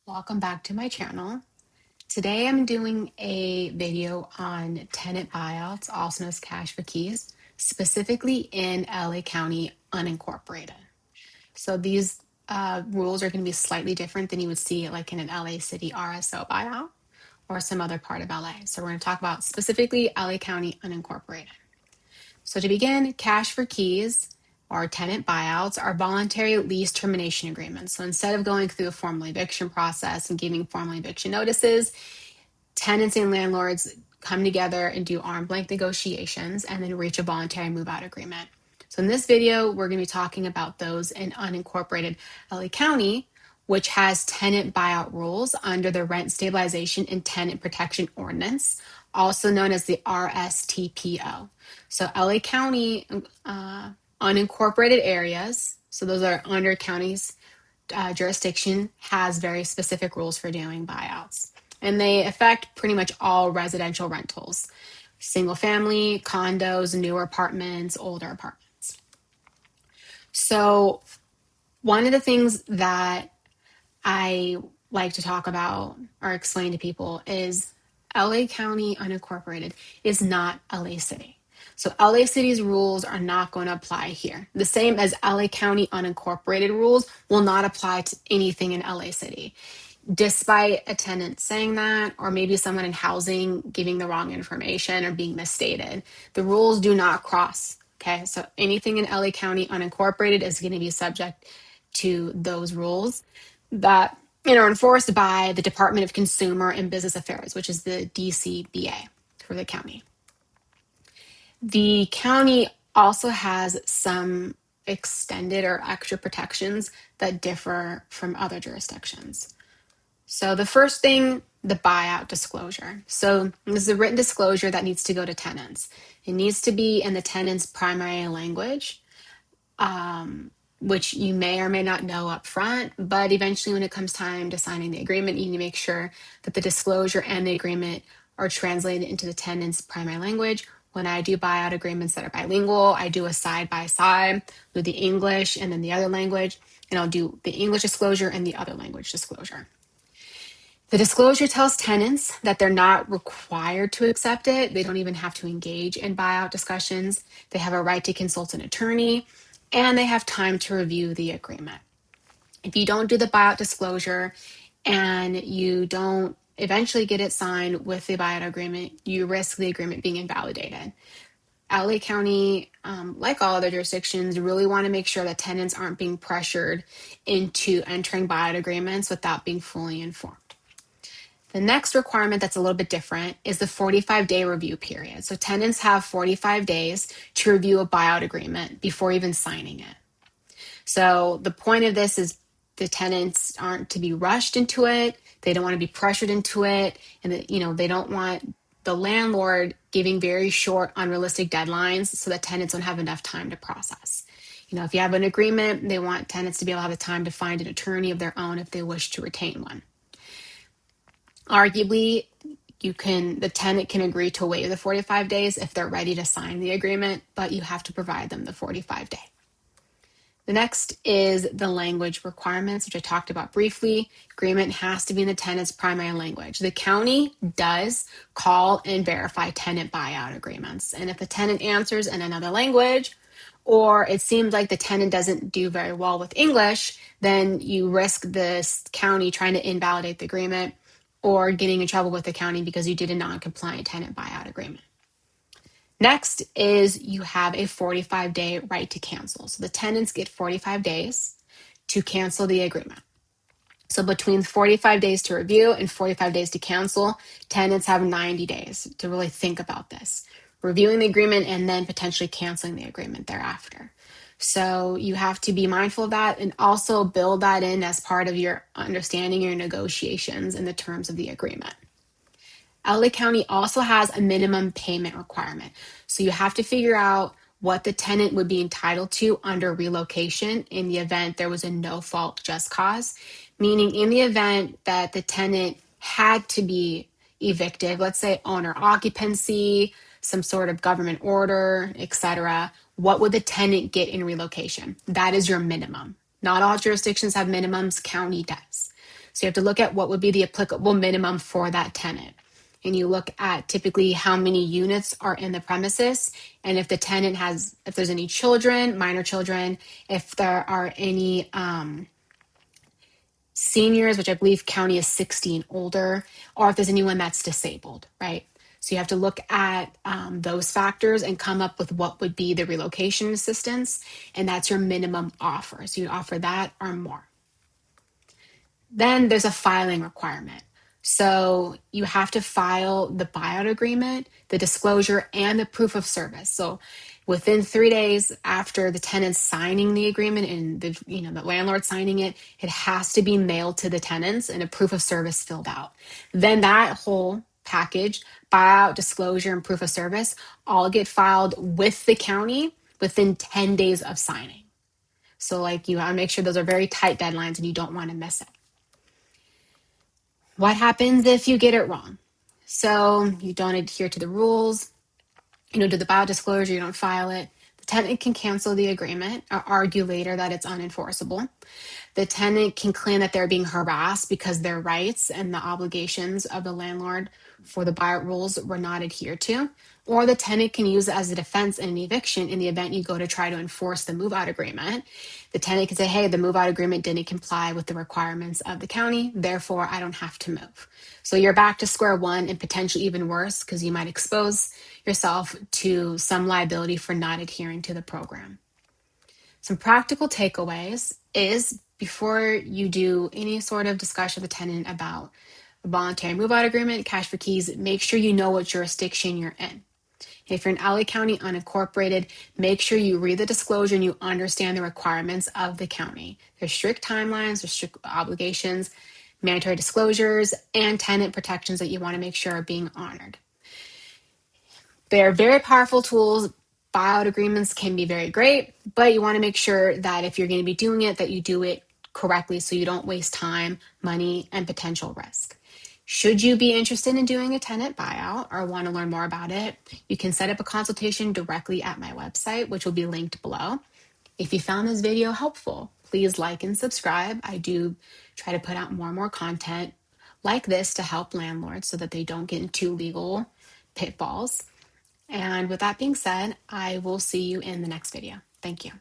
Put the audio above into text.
Welcome back to my channel. Today I'm doing a video on tenant buyouts, also known as cash for keys, specifically in LA County unincorporated. So these rules are going to be slightly different than you would see like in an LA City RSO buyout or some other part of LA. So we're going to talk about specifically LA County unincorporated. So to begin, cash for keys or tenant buyouts are voluntary lease termination agreements. So instead of going through a formal eviction process and giving formal eviction notices, tenants and landlords come together and do arm's length negotiations and then reach a voluntary move out agreement. So in this video, we're going to be talking about those in unincorporated LA County, which has tenant buyout rules under the Rent Stabilization and Tenant Protection Ordinance, also known as the RSTPO. So LA County unincorporated areas, so those are under counties jurisdiction, has very specific rules for doing buyouts. And they affect pretty much all residential rentals, single family, condos, newer apartments, older apartments. So one of the things that I like to talk about or explain to people is LA County unincorporated is not LA City. So LA City's rules are not going to apply here. The same as LA County unincorporated rules will not apply to anything in LA City. Despite a tenant saying that, or maybe someone in housing giving the wrong information or being misstated, the rules do not cross. Okay, so anything in LA County unincorporated is going to be subject to those rules that are enforced by the Department of Consumer and Business Affairs, which is the DCBA for the county. The county also has some extended or extra protections that differ from other jurisdictions. So the first thing, the buyout disclosure. So this is a written disclosure that needs to go to tenants. It needs to be in the tenant's primary language, which you may or may not know up front, but eventually when it comes time to signing the agreement, you need to make sure that the disclosure and the agreement are translated into the tenant's primary language. When I do buyout agreements that are bilingual, I do a side-by-side with the English and then the other language, and I'll do the English disclosure and the other language disclosure. The disclosure tells tenants that they're not required to accept it. They don't even have to engage in buyout discussions. They have a right to consult an attorney, and they have time to review the agreement. If you don't do the buyout disclosure and you don't eventually get it signed with the buyout agreement, you risk the agreement being invalidated. LA County, like all other jurisdictions, really want to make sure that tenants aren't being pressured into entering buyout agreements without being fully informed. The next requirement that's a little bit different is the 45-day review period. So tenants have 45 days to review a buyout agreement before even signing it. So the point of this is the tenants aren't to be rushed into it. They don't want to be pressured into it. And they don't want the landlord giving very short, unrealistic deadlines so that tenants don't have enough time to process. If you have an agreement, they want tenants to be able to have the time to find an attorney of their own if they wish to retain one. Arguably, the tenant can agree to waive the 45 days if they're ready to sign the agreement, but you have to provide them the 45-day. The next is the language requirements, which I talked about briefly. Agreement has to be in the tenant's primary language. The county does call and verify tenant buyout agreements. And if the tenant answers in another language, or it seems like the tenant doesn't do very well with English, then you risk this county trying to invalidate the agreement or getting in trouble with the county because you did a non-compliant tenant buyout agreement. Next is you have a 45-day right to cancel. So the tenants get 45 days to cancel the agreement. So between 45 days to review and 45 days to cancel, tenants have 90 days to really think about this, reviewing the agreement and then potentially canceling the agreement thereafter. So you have to be mindful of that and also build that in as part of your understanding your negotiations and the terms of the agreement. LA County also has a minimum payment requirement. So you have to figure out what the tenant would be entitled to under relocation in the event there was a no-fault just cause, meaning in the event that the tenant had to be evicted, let's say owner occupancy, some sort of government order, etc., what would the tenant get in relocation? That is your minimum. Not all jurisdictions have minimums, county does. So you have to look at what would be the applicable minimum for that tenant. And you look at typically how many units are in the premises, and if the tenant has, if there's any children, minor children, if there are any seniors, which I believe county is 60 and older, or if there's anyone that's disabled, right? So you have to look at those factors and come up with what would be the relocation assistance, and that's your minimum offer. So you offer that or more. Then there's a filing requirement. So you have to file the buyout agreement, the disclosure, and the proof of service. So within 3 days after the tenant signing the agreement and the landlord signing it, it has to be mailed to the tenants and a proof of service filled out. Then that whole package, buyout, disclosure, and proof of service, all get filed with the county within 10 days of signing. So you want to make sure those are very tight deadlines and you don't want to miss it. What happens if you get it wrong? So you don't adhere to the rules, do the buyout disclosure, you don't file it. The tenant can cancel the agreement or argue later that it's unenforceable. The tenant can claim that they're being harassed because their rights and the obligations of the landlord for the buyout rules were not adhered to. Or the tenant can use it as a defense in an eviction in the event you go to try to enforce the move out agreement. The tenant can say, hey, the move out agreement didn't comply with the requirements of the county, therefore I don't have to move. So you're back to square one and potentially even worse because you might expose yourself to some liability for not adhering to the program. Some practical takeaways is before you do any sort of discussion with a tenant about a voluntary move out agreement, cash for keys, make sure you know what jurisdiction you're in. If you're in LA County unincorporated, make sure you read the disclosure and you understand the requirements of the county. There's strict timelines, there's strict obligations, mandatory disclosures, and tenant protections that you want to make sure are being honored. They're very powerful tools. Buyout agreements can be very great, but you want to make sure that if you're going to be doing it, that you do it correctly so you don't waste time, money, and potential risk. Should you be interested in doing a tenant buyout or want to learn more about it, you can set up a consultation directly at my website, which will be linked below. If you found this video helpful, please like and subscribe. I do try to put out more and more content like this to help landlords so that they don't get into legal pitfalls. And with that being said, I will see you in the next video. Thank you.